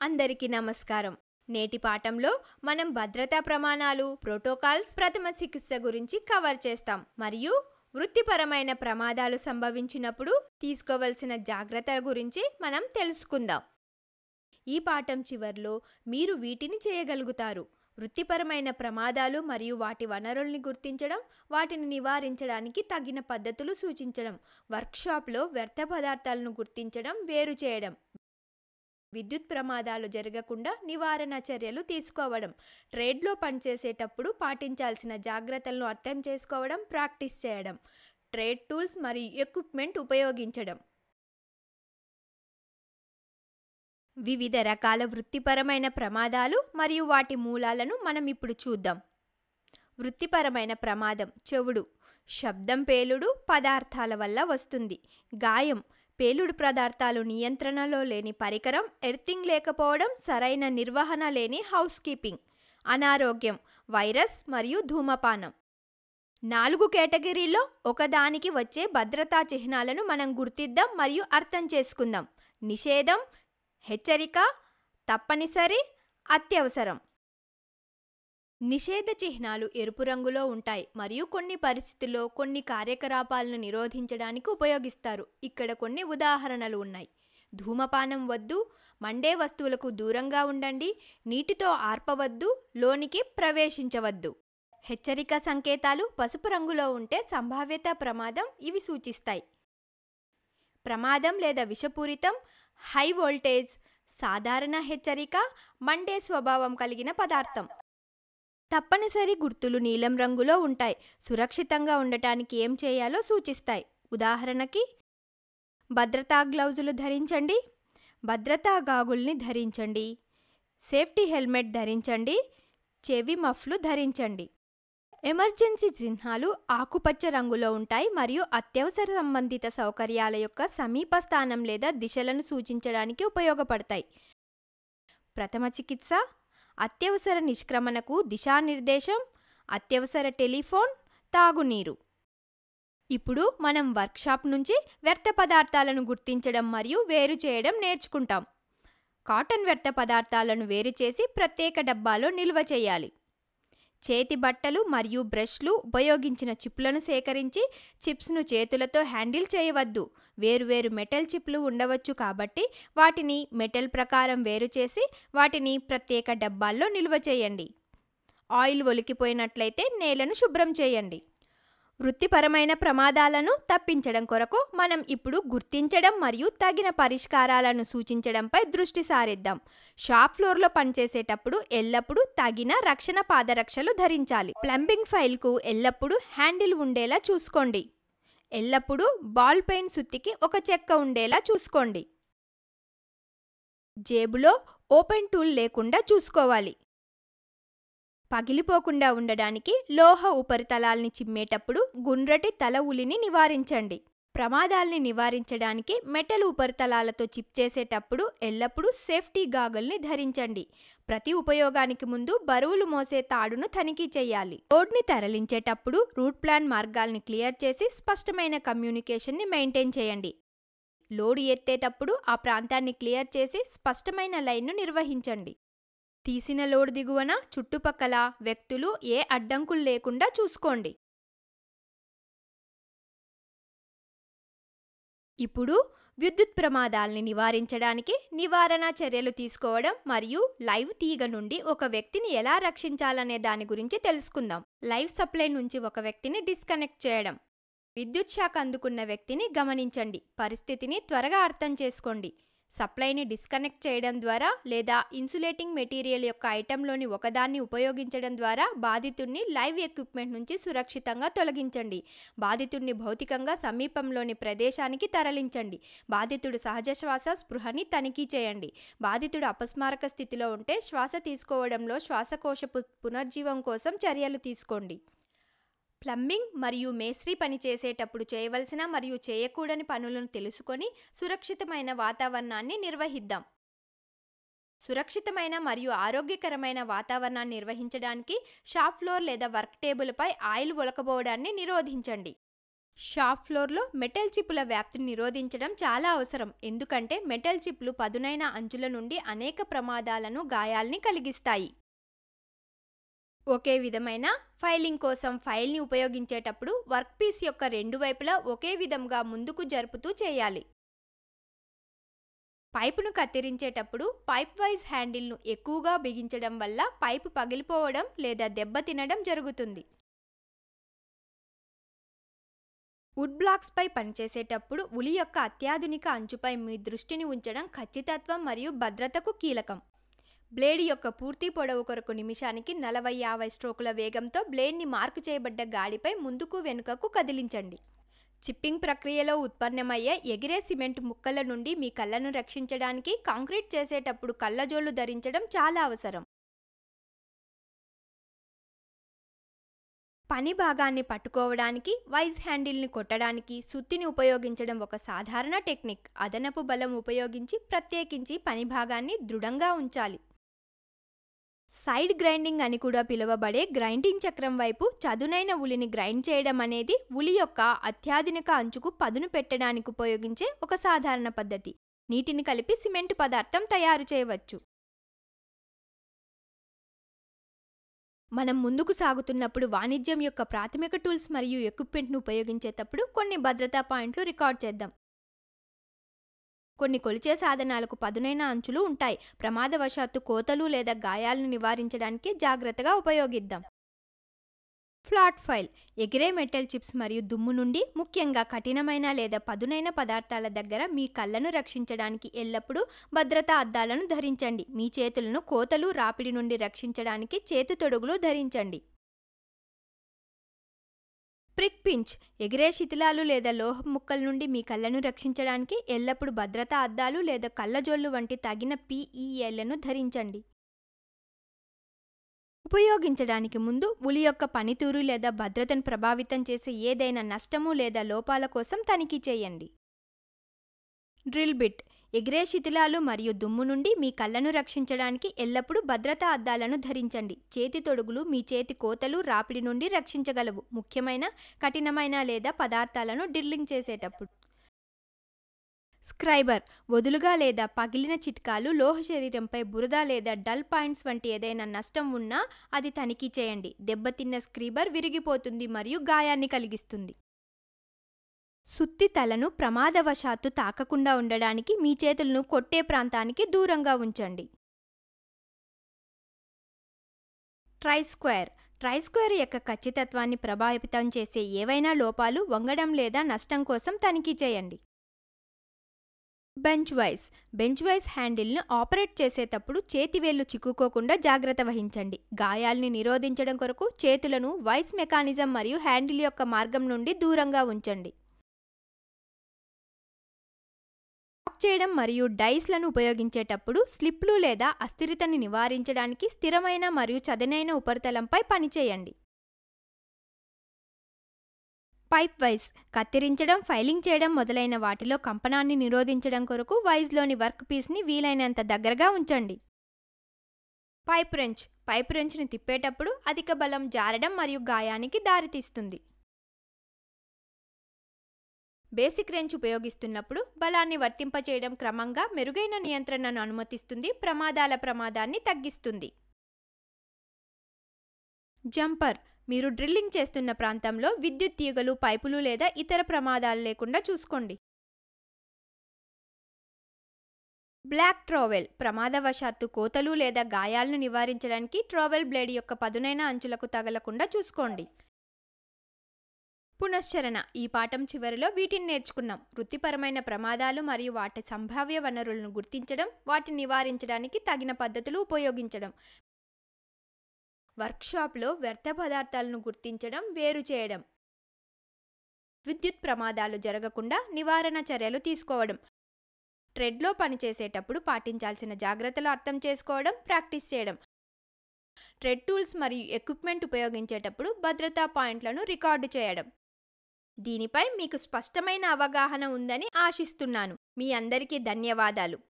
అందరికీ నమస్కారం. నేటి పాఠంలో మనం భద్రతా ప్రమాణాలు, ప్రోటోకాల్స్, ప్రథమ చికిత్స గురించి కవర్ చేస్తాం మరియు వృత్తిపరమైన ప్రమాదాలు సంభవించినప్పుడు తీసుకోవలసిన జాగ్రత్తల గురించి మనం తెలుసుకుందాం. ఈ పాఠం చివర్లో మీరు వీటిని చేయగలుగుతారు: వృత్తిపరమైన ప్రమాదాలు మరియు వాటి వనరుల్ని గుర్తించడం, వాటిని నివారించడానికి తగిన పద్ధతులు సూచించడం, వర్క్షాప్లో వ్యర్థ పదార్థాలను గుర్తించడం, వేరు చేయడం, విద్యుత్ ప్రమాదాలు జరగకుండా నివారణ చర్యలు తీసుకోవడం, ట్రేడ్లో పనిచేసేటప్పుడు పాటించాల్సిన జాగ్రత్తలను అర్థం చేసుకోవడం, ప్రాక్టీస్ చేయడం, ట్రేడ్ టూల్స్ మరియు ఎక్విప్మెంట్ ఉపయోగించడం. వివిధ రకాల వృత్తిపరమైన ప్రమాదాలు మరియు వాటి మూలాలను మనం ఇప్పుడు చూద్దాం. వృత్తిపరమైన ప్రమాదం: చెవుడు, శబ్దం, పేలుడు పదార్థాల వల్ల వస్తుంది. గాయం: పేలుడు పదార్థాలు నియంత్రణలో లేని పరికరం, ఎర్తింగ్ లేకపోవడం, సరైన నిర్వహణ లేని హౌస్ కీపింగ్. అనారోగ్యం: వైరస్ మరియు ధూమపానం. 4 కేటగిరీల్లో ఒకదానికి వచ్చే భద్రతా చిహ్నాలను మనం గుర్తిద్దాం మరియు అర్థం చేసుకుందాం. నిషేధం, హెచ్చరిక, తప్పనిసరి, అత్యవసరం. నిషేధ చిహ్నాలు ఎరుపు రంగులో ఉంటాయి మరియు కొన్ని పరిస్థితుల్లో కొన్ని కార్యకలాపాలను నిరోధించడానికి ఉపయోగిస్తారు. ఇక్కడ కొన్ని ఉదాహరణలు ఉన్నాయి: ధూమపానం వద్దు, మండే వస్తువులకు దూరంగా ఉండండి, నీటితో ఆర్పవద్దు, లోనికి ప్రవేశించవద్దు. హెచ్చరిక సంకేతాలు పసుపు రంగులో ఉంటే సంభావ్యత ప్రమాదం ఇవి సూచిస్తాయి. ప్రమాదం లేదా విషపూరితం, హై వోల్టేజ్, సాధారణ హెచ్చరిక, మండే స్వభావం కలిగిన పదార్థం. తప్పనిసరి గుర్తులు నీలం రంగులో ఉంటాయి, సురక్షితంగా ఉండటానికి ఏం చేయాలో సూచిస్తాయి. ఉదాహరణకి, భద్రతా గ్లౌజులు ధరించండి, భద్రతా గాగుల్ని ధరించండి, సేఫ్టీ హెల్మెట్ ధరించండి, చెవి మఫ్లు ధరించండి. ఎమర్జెన్సీ చిహ్నాలు ఆకుపచ్చ రంగులో ఉంటాయి మరియు అత్యవసర సంబంధిత సౌకర్యాల యొక్క సమీప స్థానం లేదా దిశలను సూచించడానికి ఉపయోగపడతాయి. ప్రథమ చికిత్స: అత్యవసర నిష్క్రమణకు దిశానిర్దేశం, అత్యవసర టెలిఫోన్, తాగునీరు. ఇప్పుడు మనం వర్క్షాప్ నుంచి వ్యర్థ పదార్థాలను గుర్తించడం మరియు వేరు చేయడం నేర్చుకుంటాం. కాటన్ వ్యర్థ పదార్థాలను వేరు చేసి ప్రత్యేక డబ్బాలో నిల్వ చేయాలి. చేతి బట్టలు మరియు బ్రష్లు, ఉపయోగించిన చిప్లను సేకరించి చిప్స్ను చేతులతో హ్యాండిల్ చేయవద్దు. వేరువేరు మెటల్ చిప్లు ఉండవచ్చు కాబట్టి వాటిని మెటల్ ప్రకారం వేరు చేసి వాటిని ప్రత్యేక డబ్బాల్లో నిల్వ చేయండి. ఆయిల్ ఒలికిపోయినట్లయితే నేలను శుభ్రం చేయండి. వృత్తిపరమైన ప్రమాదాలను తప్పించడం కొరకు మనం ఇప్పుడు గుర్తించడం మరియు తగిన పరిష్కారాలను సూచించడంపై దృష్టి సారిద్దాం. షాప్ ఫ్లోర్లో పనిచేసేటప్పుడు ఎల్లప్పుడూ తగిన రక్షణ పాదరక్షలు ధరించాలి. ప్లంబింగ్ ఫైల్కు ఎల్లప్పుడూ హ్యాండిల్ ఉండేలా చూసుకోండి. ఎల్లప్పుడూ బాల్ పెయిన్ సుత్తికి ఒక చెక్క ఉండేలా చూసుకోండి. జేబులో ఓపెన్ టూల్ లేకుండా చూసుకోవాలి. పగిలిపోకుండా ఉండడానికి లోహ ఉపరితలాల్ని చిమ్మేటప్పుడు గుండ్రటి తల ఉలిని నివారించండి. ప్రమాదాల్ని నివారించడానికి మెటల్ ఉపరితలాలతో చిప్ చేసేటప్పుడు ఎల్లప్పుడూ సేఫ్టీ గాగల్ని ధరించండి. ప్రతి ఉపయోగానికి ముందు బరువులు మోసే తాడును తనిఖీ చేయాలి. రోడ్ని తరలించేటప్పుడు రూట్ ప్లాన్ మార్గాల్ని క్లియర్ చేసి స్పష్టమైన కమ్యూనికేషన్ని మెయింటైన్ చేయండి. లోడ్ ఎత్తేటప్పుడు ఆ ప్రాంతాన్ని క్లియర్ చేసి స్పష్టమైన లైన్ను నిర్వహించండి. తీసిన లోడ్ దిగువన చుట్టుపక్కల వ్యక్తులు ఏ అడ్డంకులు లేకుండా చూసుకోండి. ఇప్పుడు విద్యుత్ ప్రమాదాల్ని నివారించడానికి నివారణ చర్యలు తీసుకోవడం మరియు లైవ్ తీగ నుండి ఒక వ్యక్తిని ఎలా రక్షించాలనే దాని గురించి తెలుసుకుందాం. లైవ్ సప్లై నుంచి ఒక వ్యక్తిని డిస్కనెక్ట్ చేయడం. విద్యుత్ షాక్ అందుకున్న వ్యక్తిని గమనించండి. పరిస్థితిని త్వరగా అర్థం చేసుకోండి. సప్లైని డిస్కనెక్ట్ చేయడం ద్వారా లేదా ఇన్సులేటింగ్ మెటీరియల్ యొక్క ఐటెంలోని ఒకదాన్ని ఉపయోగించడం ద్వారా బాధితుడిని లైవ్ ఎక్విప్మెంట్ నుంచి సురక్షితంగా తొలగించండి. బాధితుడిని భౌతికంగా సమీపంలోని ప్రదేశానికి తరలించండి. బాధితుడు సహజ శ్వాస, స్పృహని తనిఖీ చేయండి. బాధితుడు అపస్మారక స్థితిలో ఉంటే శ్వాస తీసుకోవడంలో శ్వాసకోశపు పునర్జీవం కోసం చర్యలు తీసుకోండి. ప్లంబింగ్ మరియు మేస్త్రీ పని చేసేటప్పుడు చేయవలసిన మరియు చేయకూడని పనులను తెలుసుకొని సురక్షితమైన వాతావరణాన్ని నిర్వహిద్దాం. సురక్షితమైన మరియు ఆరోగ్యకరమైన వాతావరణాన్ని నిర్వహించడానికి షాప్ ఫ్లోర్ లేదా వర్క్ టేబుల్పై ఆయిల్ ఒలకబోవడాన్ని నిరోధించండి. షాప్ ఫ్లోర్లో మెటల్ చిప్పుల వ్యాప్తిని నిరోధించడం చాలా అవసరం, ఎందుకంటే మెటల్ చిప్లు పదునైన అంచుల నుండి అనేక ప్రమాదాలను, గాయాల్ని కలిగిస్తాయి. ఒకే విధమైన ఫైలింగ్ కోసం ఫైల్ని ఉపయోగించేటప్పుడు వర్క్ పీస్ యొక్క రెండు వైపులా ఒకే విధంగా ముందుకు జరుపుతూ చేయాలి. పైపును కత్తిరించేటప్పుడు పైప్ వైజ్ హ్యాండిల్ను ఎక్కువగా బిగించడం వల్ల పైపు పగిలిపోవడం లేదా దెబ్బతినడం జరుగుతుంది. వుడ్ బ్లాక్స్ పై పనిచేసేటప్పుడు ఉలి యొక్క అత్యాధునిక అంచుపై మీ దృష్టిని ఉంచడం ఖచ్చితత్వం మరియు భద్రతకు కీలకం. బ్లేడ్ యొక్క పూర్తి పొడవు కొరకు నిమిషానికి 40-50 స్ట్రోకుల వేగంతో బ్లేడ్ని మార్కు చేయబడ్డ గాడిపై ముందుకు వెనుకకు కదిలించండి. చిప్పింగ్ ప్రక్రియలో ఉత్పన్నమయ్యే ఎగిరే సిమెంట్ ముక్కల నుండి మీ కళ్ళను రక్షించడానికి కాంక్రీట్ చేసేటప్పుడు కళ్ళజోళ్లు ధరించడం చాలా అవసరం. పని భాగాన్ని పట్టుకోవడానికి, వైజ్ హ్యాండిల్ని కొట్టడానికి సుత్తిని ఉపయోగించడం ఒక సాధారణ టెక్నిక్. అదనపు బలం ఉపయోగించి ప్రత్యేకించి పని భాగాన్ని దృఢంగా ఉంచాలి. సైడ్ గ్రైండింగ్ అని కూడా పిలువబడే గ్రైండింగ్ చక్రం వైపు చదునైన ఉలిని గ్రైండ్ చేయడం అనేది ఉలి యొక్క అత్యాధునిక అంచుకు పదును పెట్టడానికి ఉపయోగించే ఒక సాధారణ పద్ధతి. నీటిని కలిపి సిమెంటు పదార్థం తయారు చేయవచ్చు. మనం ముందుకు సాగుతున్నప్పుడు వాణిజ్యం యొక్క ప్రాథమిక టూల్స్ మరియు ఎక్విప్మెంట్ను ఉపయోగించేటప్పుడు కొన్ని భద్రతా పాయింట్లు రికార్డ్ చేద్దాం. కొన్ని కొలిచే సాధనాలకు పదునైన అంచులు ఉంటాయి. ప్రమాదవశాత్తు కోతలు లేదా గాయాలను నివారించడానికి జాగ్రత్తగా ఉపయోగిద్దాం. ఫ్లాట్ ఫైల్ ఎగిరే మెటల్ చిప్స్ మరియు దుమ్ము నుండి, ముఖ్యంగా కఠినమైన లేదా పదునైన పదార్థాల దగ్గర మీ కళ్ళను రక్షించడానికి ఎల్లప్పుడూ భద్రతా అద్దాలను ధరించండి. మీ చేతులను కోతలు, రాపిడి నుండి రక్షించడానికి చేతు తొడుగులు ధరించండి. ప్రిక్ పించ్ ఎగిరే శిథిలాలు లేదా లోహ ముక్కల నుండి మీ కళ్ళను రక్షించడానికి ఎల్లప్పుడూ భద్రతా అద్దాలు లేదా కళ్ళజోళ్లు వంటి తగిన PEలను ధరించండి. ఉపయోగించడానికి ముందు ఉలి యొక్క పనితీరు లేదా భద్రతను ప్రభావితం చేసే ఏదైనా నష్టము లేదా లోపాల కోసం తనిఖీ చేయండి. డ్రిల్ బిట్ ఎగిరే శిథిలాలు మరియు దుమ్ము నుండి మీ కళ్ళను రక్షించడానికి ఎల్లప్పుడూ భద్రతా అద్దాలను ధరించండి. చేతి తొడుగులు మీ చేతి కోతలు, రాపిడి నుండి రక్షించగలవు, ముఖ్యమైన కఠినమైన లేదా పదార్థాలను డ్రిల్లింగ్ చేసేటప్పుడు. స్క్రైబర్ వదులుగా లేదా పగిలిన చిట్కాలు, లోహ శరీరంపై బురద లేదా డల్ పాయింట్స్ వంటి ఏదైనా నష్టం ఉన్నా అది తనిఖీ చేయండి. దెబ్బతిన్న స్క్రీబర్ విరిగిపోతుంది మరియు గాయాన్ని కలిగిస్తుంది. సుత్తి తలను ప్రమాదవశాత్తు తాకకుండా ఉండడానికి మీ చేతులను కొట్టే ప్రాంతానికి దూరంగా ఉంచండి. ట్రైస్క్వేర్ యొక్క ఖచ్చితత్వాన్ని ప్రభావితం చేసే ఏవైనా లోపాలు, వంగడం లేదా నష్టం కోసం తనిఖీ చేయండి. బెంచ్ వైస్ హ్యాండిల్ను ఆపరేట్ చేసేటప్పుడు చేతివేళ్లు చిక్కుకోకుండా జాగ్రత్త వహించండి. గాయాల్ని నిరోధించడం కొరకు చేతులను వైస్ మెకానిజం మరియు హ్యాండిల్ యొక్క మార్గం నుండి దూరంగా ఉంచండి. చేయడం మరియు డైస్లను ఉపయోగించేటప్పుడు స్లిప్లు లేదా అస్థిరతని నివారించడానికి స్థిరమైన మరియు చదునైన ఉపరితలంపై పనిచేయండి. పైప్ వైజ్ కత్తిరించడం, ఫైలింగ్ చేయడం మొదలైన వాటిలో కంపనాన్ని నిరోధించడం కొరకు వైజ్లోని వర్క్ పీస్ని వీలైనంత దగ్గరగా ఉంచండి. పైప్ రెంచ్ని తిప్పేటప్పుడు అధిక బలం జారడం మరియు గాయానికి దారితీస్తుంది. బేసిక్ రెంచ్ ఉపయోగిస్తున్నప్పుడు బలాన్ని వర్తింపచేయడం క్రమంగా మెరుగైన నియంత్రణను అనుమతిస్తుంది, ప్రమాదాన్ని తగ్గిస్తుంది. జంపర్ మీరు డ్రిల్లింగ్ చేస్తున్న ప్రాంతంలో విద్యుత్ తీగలు, పైపులు లేదా ఇతర ప్రమాదాలు లేకుండా చూసుకోండి. బ్లాక్ ట్రోవెల్ ప్రమాదవశాత్తు కోతలు లేదా గాయాలను నివారించడానికి ట్రోవెల్ బ్లేడ్ యొక్క పదునైన అంచులకు తగలకుండా చూసుకోండి. పునశ్చరణ ఈ పాఠం చివరిలో వీటిని నేర్చుకున్నాం. వృత్తిపరమైన ప్రమాదాలు మరియు వాటి సంభావ్య వనరులను గుర్తించడం, వాటిని నివారించడానికి తగిన పద్ధతులు ఉపయోగించడం, వర్క్షాప్లో వ్యర్థ పదార్థాలను గుర్తించడం, వేరు చేయడం, విద్యుత్ ప్రమాదాలు జరగకుండా నివారణ చర్యలు తీసుకోవడం, ట్రెడ్లో పనిచేసేటప్పుడు పాటించాల్సిన జాగ్రత్తలు అర్థం చేసుకోవడం, ప్రాక్టీస్ చేయడం, ట్రెడ్ టూల్స్ మరియు ఎక్విప్మెంట్ ఉపయోగించేటప్పుడు భద్రతా పాయింట్లను రికార్డు చేయడం. దీనిపై మీకు స్పష్టమైన అవగాహన ఉందని ఆశిస్తున్నాను. మీ అందరికీ ధన్యవాదాలు.